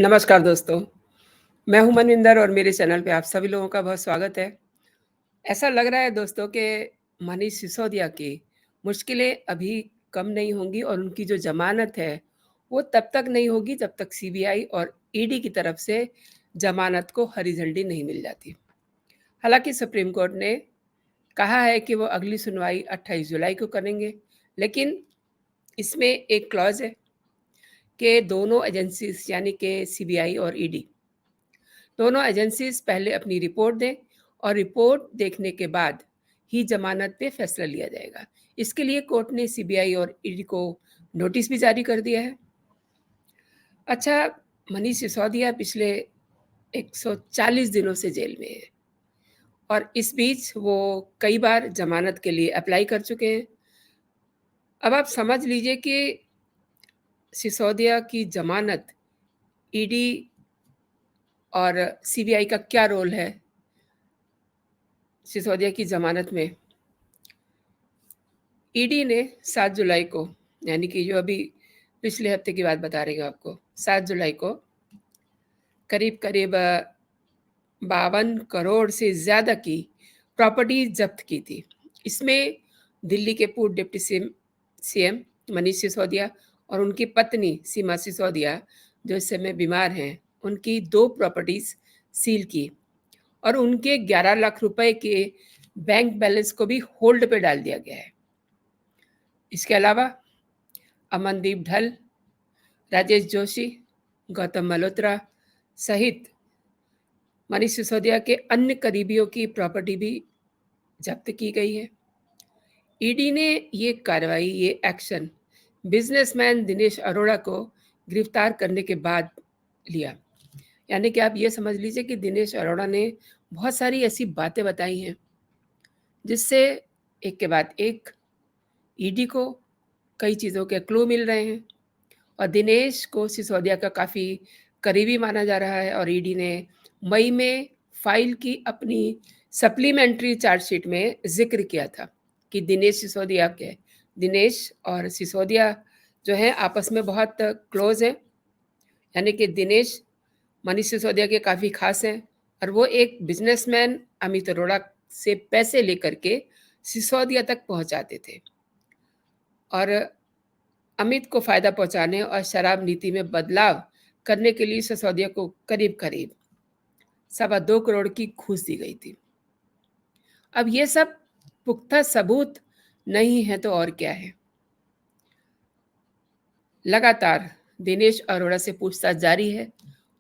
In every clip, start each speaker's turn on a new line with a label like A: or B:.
A: नमस्कार दोस्तों, मैं हूँ मनविंदर और मेरे चैनल पे आप सभी लोगों का बहुत स्वागत है। ऐसा लग रहा है दोस्तों कि मनीष सिसोदिया की मुश्किलें अभी कम नहीं होंगी और उनकी जो ज़मानत है, वो तब तक नहीं होगी जब तक सीबीआई और ईडी की तरफ से ज़मानत को हरी झंडी नहीं मिल जाती। हालाँकि सुप्रीम कोर्ट ने कहा है कि वो अगली सुनवाई 28 जुलाई को करेंगे, लेकिन इसमें एक क्लॉज़ है कि दोनों एजेंसीज़ यानी कि सीबीआई और ईडी दोनों एजेंसीज पहले अपनी रिपोर्ट दें और रिपोर्ट देखने के बाद ही जमानत पे फैसला लिया जाएगा। इसके लिए कोर्ट ने सीबीआई और ईडी को नोटिस भी जारी कर दिया है। अच्छा, मनीष सिसोदिया पिछले 140 दिनों से जेल में है और इस बीच वो कई बार जमानत के लिए अप्लाई कर चुके हैं। अब आप समझ लीजिए कि सिसोदिया की जमानत ईडी और सीबीआई का क्या रोल है सिसोदिया की ज़मानत में। ईडी ने 7 जुलाई को, यानी कि जो अभी पिछले हफ्ते की बात बता रही हूँ आपको, 7 जुलाई को करीब-करीब 52 करोड़ से ज़्यादा की प्रॉपर्टी ज़ब्त की थी। इसमें दिल्ली के पूर्व डिप्टी सीएम मनीष सिसोदिया और उनकी पत्नी सीमा सिसोदिया, जो इस समय बीमार हैं, उनकी 2 प्रॉपर्टीज़ सील की और उनके 11 लाख रुपए के बैंक बैलेंस को भी होल्ड पे डाल दिया गया है। इसके अलावा अमनदीप ढल, राजेश जोशी, गौतम मल्होत्रा सहित मनीष सिसोदिया के अन्य करीबियों की प्रॉपर्टी भी जब्त की गई है। ईडी ने ये कार्रवाई, ये एक्शन बिजनेसमैन दिनेश अरोड़ा को गिरफ्तार करने के बाद लिया। यानी कि आप ये समझ लीजिए कि दिनेश अरोड़ा ने बहुत सारी ऐसी बातें बताई हैं, जिससे एक के बाद एक ईडी को कई चीज़ों के क्लू मिल रहे हैं और दिनेश को सिसोदिया का काफ़ी करीबी माना जा रहा है और ईडी ने मई में फाइल की अपनी सप्लीमेंट्री चार्जशीट में ज़िक्र किया था कि दिनेश और सिसोदिया जो हैं आपस में बहुत क्लोज़ हैं। यानी कि दिनेश मनीष सिसोदिया के काफ़ी ख़ास हैं और वो एक बिज़नेसमैन अमित अरोड़ा से पैसे लेकर के सिसोदिया तक पहुँचाते थे और अमित को फ़ायदा पहुँचाने और शराब नीति में बदलाव करने के लिए सिसोदिया को करीब-करीब 2.25 करोड़ की घूस दी गई थी। अब ये सब पुख्ता सबूत नहीं है तो और क्या है। लगातार दिनेश अरोड़ा से पूछताछ जारी है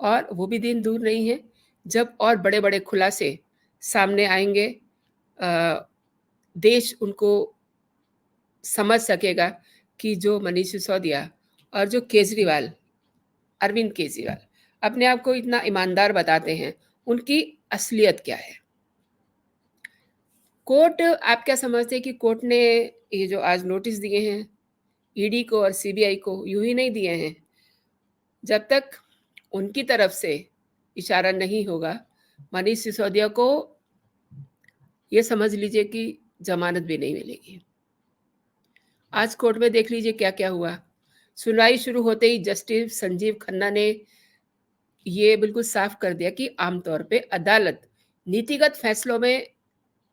A: और वो भी दिन दूर नहीं है जब और बड़े-बड़े खुलासे सामने आएंगे। देश उनको समझ सकेगा कि जो मनीष सिसोदिया और जो अरविंद केजरीवाल अपने आप को इतना ईमानदार बताते हैं, उनकी असलियत क्या है। कोर्ट, आप क्या समझते हैं कि कोर्ट ने ये जो आज नोटिस दिए हैं ईडी को और सीबीआई को, यूं ही नहीं दिए हैं। जब तक उनकी तरफ से इशारा नहीं होगा, मनीष सिसोदिया को ये समझ लीजिए कि जमानत भी नहीं मिलेगी। आज कोर्ट में देख लीजिए क्या-क्या हुआ। सुनवाई शुरू होते ही जस्टिस संजीव खन्ना ने ये बिल्कुल साफ कर दिया कि आमतौर पे अदालत नीतिगत फैसलों में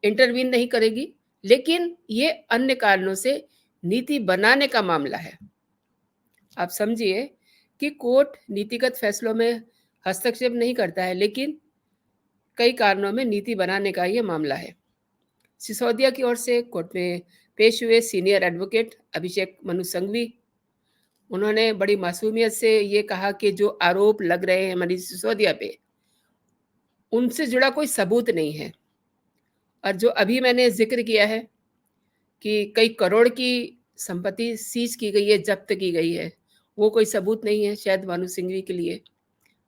A: इंटरवीन नहीं करेगी, लेकिन ये अन्य कारणों से नीति बनाने का मामला है। आप समझिए कि कोर्ट नीतिगत फैसलों में हस्तक्षेप नहीं करता है, लेकिन कई कारणों में नीति बनाने का ये मामला है। सिसोदिया की ओर से कोर्ट में पेश हुए सीनियर एडवोकेट अभिषेक मनु संघवी, उन्होंने बड़ी मासूमियत से ये कहा कि जो आरोप लग रहे हैं मनीष सिसोदिया पे, उनसे जुड़ा कोई सबूत नहीं है और जो अभी मैंने ज़िक्र किया है कि कई करोड़ की संपत्ति सीज की गई है, जब्त की गई है, वो कोई सबूत नहीं है शायद मनु सिंघवी के लिए।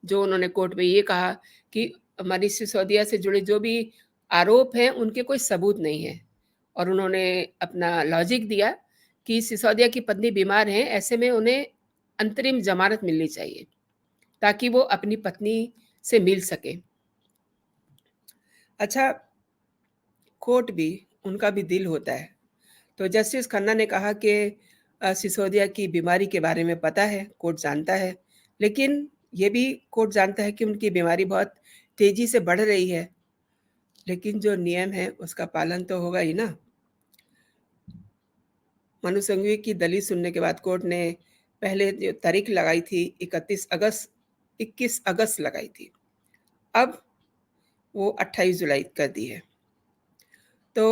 A: जो उन्होंने कोर्ट में ये कहा कि मनीष सिसोदिया से जुड़े जो भी आरोप हैं, उनके कोई सबूत नहीं है और उन्होंने अपना लॉजिक दिया कि सिसोदिया की पत्नी बीमार हैं, ऐसे में उन्हें अंतरिम ज़मानत मिलनी चाहिए, ताकि वो अपनी पत्नी से मिल सकें। अच्छा, कोर्ट भी, उनका भी दिल होता है। तो जस्टिस खन्ना ने कहा कि सिसोदिया की बीमारी के बारे में पता है, कोर्ट जानता है, लेकिन ये भी कोर्ट जानता है कि उनकी बीमारी बहुत तेज़ी से बढ़ रही है, लेकिन जो नियम है उसका पालन तो होगा ही ना। मनु संघवी की दलील सुनने के बाद कोर्ट ने पहले जो तारीख लगाई थी 21 अगस्त लगाई थी, अब वो 28 जुलाई कर दी है। तो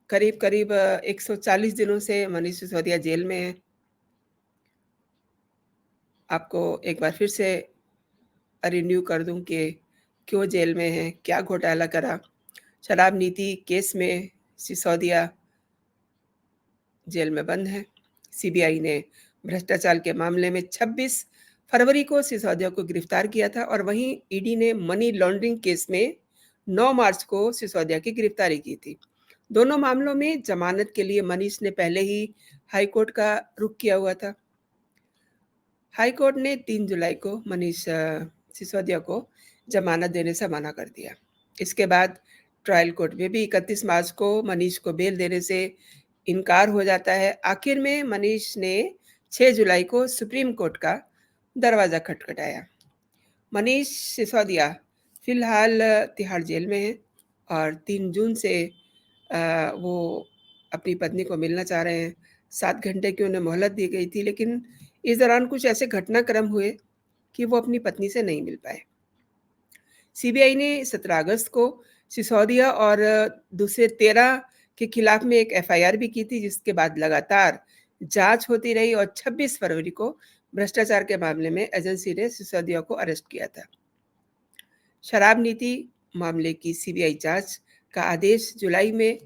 A: करीब-करीब 140 दिनों से मनीष सिसोदिया जेल में हैं। आपको एक बार फिर से रिन्यू कर दूँ कि क्यों जेल में हैं, क्या घोटाला करा। शराब नीति केस में सिसोदिया जेल में बंद हैं। सीबीआई ने भ्रष्टाचार के मामले में 26 फरवरी को सिसोदिया को गिरफ्तार किया था और वहीं ईडी ने मनी लॉन्ड्रिंग केस में 9 मार्च को सिसोदिया की गिरफ्तारी की थी। दोनों मामलों में जमानत के लिए मनीष ने पहले ही हाई कोर्ट का रुख किया हुआ था। हाई कोर्ट ने 3 जुलाई को मनीष सिसोदिया को जमानत देने से मना कर दिया। इसके बाद ट्रायल कोर्ट में भी 31 मार्च को मनीष को बेल देने से इनकार हो जाता है। आखिर में मनीष ने 6 जुलाई को सुप्रीम कोर्ट का दरवाज़ा खटखटाया। मनीष सिसोदिया फिलहाल तिहाड़ जेल में हैं और 3 जून से वो अपनी पत्नी को मिलना चाह रहे हैं। 7 घंटे की उन्हें मोहलत दी गई थी, लेकिन इस दौरान कुछ ऐसे घटनाक्रम हुए कि वो अपनी पत्नी से नहीं मिल पाए। सीबीआई ने 17 अगस्त को सिसोदिया और दूसरे 13 के खिलाफ में एक एफआईआर भी की थी, जिसके बाद लगातार जांच होती रही और 26 फरवरी को भ्रष्टाचार के मामले में एजेंसी ने सिसोदिया को अरेस्ट किया था। शराब नीति मामले की सीबीआई जांच का आदेश जुलाई में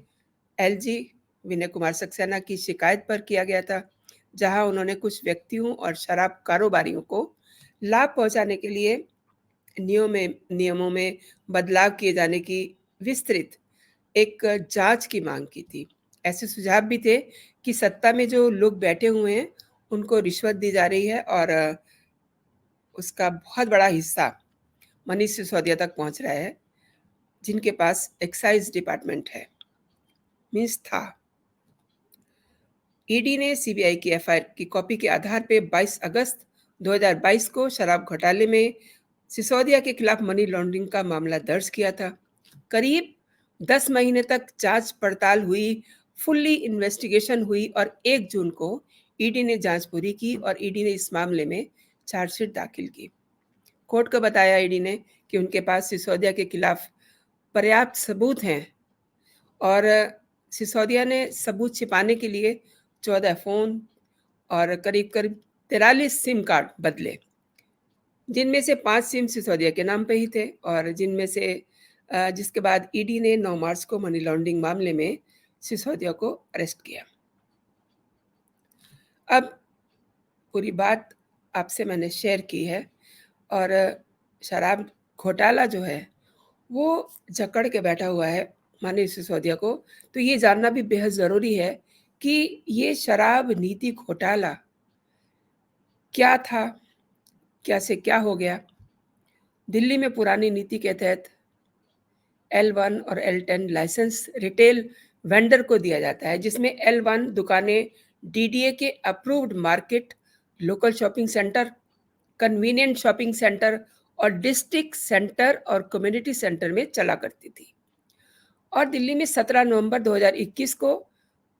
A: एलजी विनय कुमार सक्सेना की शिकायत पर किया गया था, जहां उन्होंने कुछ व्यक्तियों और शराब कारोबारियों को लाभ पहुंचाने के लिए नियमों में बदलाव किए जाने की विस्तृत एक जांच की मांग की थी। ऐसे सुझाव भी थे कि सत्ता में जो लोग बैठे हुए हैं, उनको रिश्वत दी जा रही है और उसका बहुत बड़ा हिस्सा मनीष सिसोदिया तक पहुंच रहा है, जिनके पास एक्साइज डिपार्टमेंट है, मीन्स था। ईडी ने सीबीआई की एफआईआर की कॉपी के आधार पर 22 अगस्त 2022 को शराब घोटाले में सिसोदिया के खिलाफ मनी लॉन्ड्रिंग का मामला दर्ज किया था। करीब 10 महीने तक जांच पड़ताल हुई, फुल्ली इन्वेस्टिगेशन हुई और 1 जून को ईडी ने जांच पूरी की और ईडी ने इस मामले में चार्जशीट दाखिल की। कोर्ट को बताया ईडी ने कि उनके पास सिसोदिया के खिलाफ पर्याप्त सबूत हैं और सिसोदिया ने सबूत छिपाने के लिए 14 फ़ोन और करीब-करीब 43 सिम कार्ड बदले, जिनमें से 5 सिम सिसोदिया के नाम पे ही थे और जिसके बाद ईडी ने 9 मार्च को मनी लॉन्ड्रिंग मामले में सिसोदिया को अरेस्ट किया। अब पूरी बात आपसे मैंने शेयर की है और शराब घोटाला जो है, वो जकड़ के बैठा हुआ है मनीष सिसोदिया को, तो ये जानना भी बेहद ज़रूरी है कि ये शराब नीति घोटाला क्या था? क्या से क्या हो गया? दिल्ली में पुरानी नीति के तहत L1 और L10 लाइसेंस रिटेल वेंडर को दिया जाता है, जिसमें L1 दुकानें डीडीए के approved market, local shopping centre, convenient shopping centre और डिस्ट्रिक्ट सेंटर और कम्युनिटी सेंटर में चला करती थी। और दिल्ली में 17 नवंबर 2021 को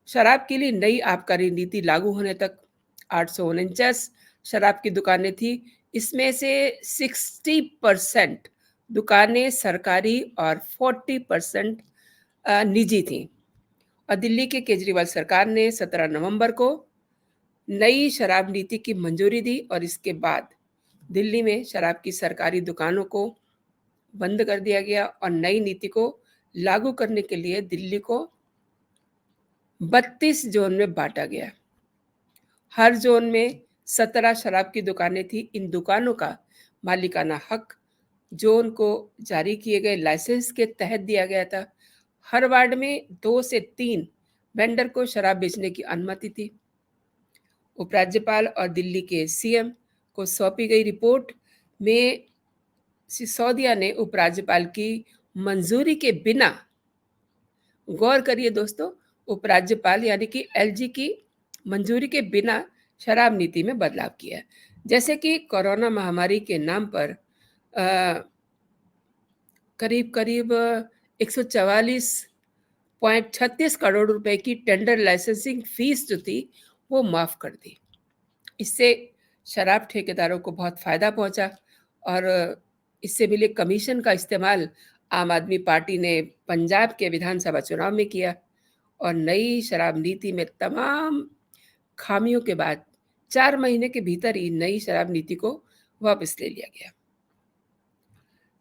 A: शराब के लिए नई आबकारी नीति लागू होने तक 849 शराब की दुकानें थी। इसमें से 60% दुकानें सरकारी और 40% निजी थीं। और दिल्ली के केजरीवाल सरकार ने 17 नवंबर को नई शराब नीति की मंजूरी दी और इसके बाद दिल्ली में शराब की सरकारी दुकानों को बंद कर दिया गया और नई नीति को लागू करने के लिए दिल्ली को 32 जोन में बांटा गया। हर जोन में 17 शराब की दुकानें थी। इन दुकानों का मालिकाना हक जोन को जारी किए गए लाइसेंस के तहत दिया गया था। हर वार्ड में 2 से 3 वेंडर को शराब बेचने की अनुमति थी। उपराज्यपाल और दिल्ली के सीएम को सौंपी गई रिपोर्ट में सिसोदिया ने उपराज्यपाल की मंजूरी के बिना, गौर करिए दोस्तों, उपराज्यपाल यानी कि एलजी की मंजूरी के बिना शराब नीति में बदलाव किया। जैसे कि कोरोना महामारी के नाम पर करीब-करीब 144.36 करोड़ रुपए की टेंडर लाइसेंसिंग फीस जो थी, वो माफ़ कर दी। इससे शराब ठेकेदारों को बहुत फ़ायदा पहुंचा और इससे मिले कमीशन का इस्तेमाल आम आदमी पार्टी ने पंजाब के विधानसभा चुनाव में किया और नई शराब नीति में तमाम खामियों के बाद 4 महीने के भीतर ही नई शराब नीति को वापस ले लिया गया।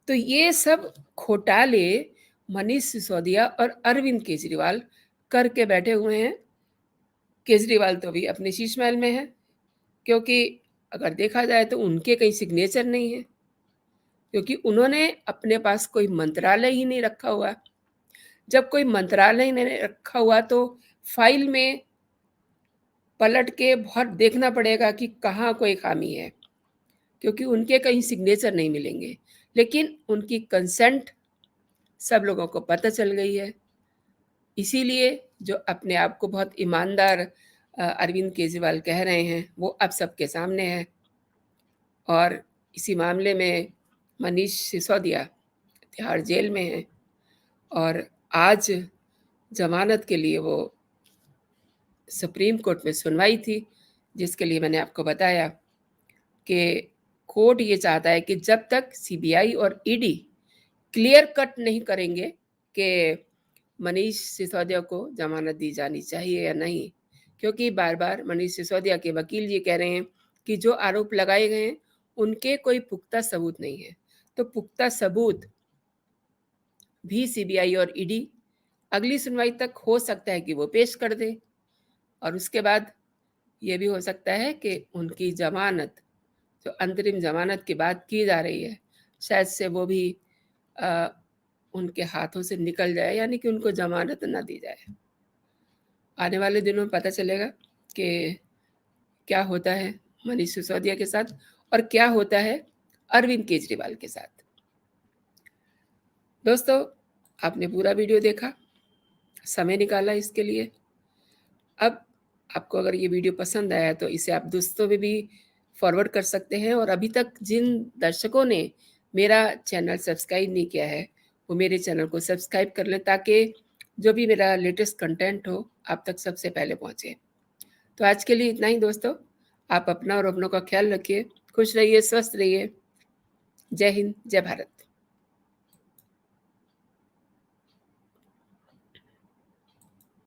A: तो ये सब घोटाले मनीष सिसोदिया और अरविंद केजरीवाल करके बैठे हुए हैं। केजरीवाल तो अभी अपने शीश महल में है, क्योंकि अगर देखा जाए तो उनके कहीं सिग्नेचर नहीं है, क्योंकि उन्होंने अपने पास कोई मंत्रालय ही नहीं रखा हुआ। जब कोई मंत्रालय नहीं रखा हुआ तो फाइल में पलट के बहुत देखना पड़ेगा कि कहाँ कोई खामी है, क्योंकि उनके कहीं सिग्नेचर नहीं मिलेंगे। लेकिन उनकी कंसेंट सब लोगों को पता चल गई है। इसीलिए जो अपने आप को बहुत ईमानदार अरविंद केजरीवाल कह रहे हैं, वो अब सबके सामने है। और इसी मामले में मनीष सिसोदिया तिहाड़ जेल में हैं और आज ज़मानत के लिए वो सुप्रीम कोर्ट में सुनवाई थी, जिसके लिए मैंने आपको बताया कि कोर्ट ये चाहता है कि जब तक सीबीआई और ईडी क्लियर कट नहीं करेंगे कि मनीष सिसोदिया को ज़मानत दी जानी चाहिए या नहीं, क्योंकि बार-बार मनीष सिसोदिया के वकील ये कह रहे हैं कि जो आरोप लगाए गए हैं, उनके कोई पुख्ता सबूत नहीं है। तो पुख्ता सबूत भी सीबीआई और ईडी अगली सुनवाई तक हो सकता है कि वो पेश कर दें और उसके बाद ये भी हो सकता है कि उनकी ज़मानत, जो अंतरिम ज़मानत की बात की जा रही है, शायद से वो भी अ, उनके हाथों से निकल जाए, यानी कि उनको ज़मानत ना दी जाए। आने वाले दिनों में पता चलेगा कि क्या होता है मनीष सिसोदिया के साथ और क्या होता है अरविंद केजरीवाल के साथ। दोस्तों, आपने पूरा वीडियो देखा, समय निकाला इसके लिए। अब आपको अगर ये वीडियो पसंद आया तो इसे आप दोस्तों में भी फॉरवर्ड कर सकते हैं और अभी तक जिन दर्शकों ने मेरा चैनल सब्सक्राइब नहीं किया है, वो मेरे चैनल को सब्सक्राइब कर लें ताकि जो भी मेरा लेटेस्ट कंटेंट हो, आप तक सबसे पहले पहुँचे। तो आज के लिए इतना ही दोस्तों। आप अपना और अपनों का ख्याल रखिए, खुश रहिए, स्वस्थ रहिए। जय हिंद, जय भारत।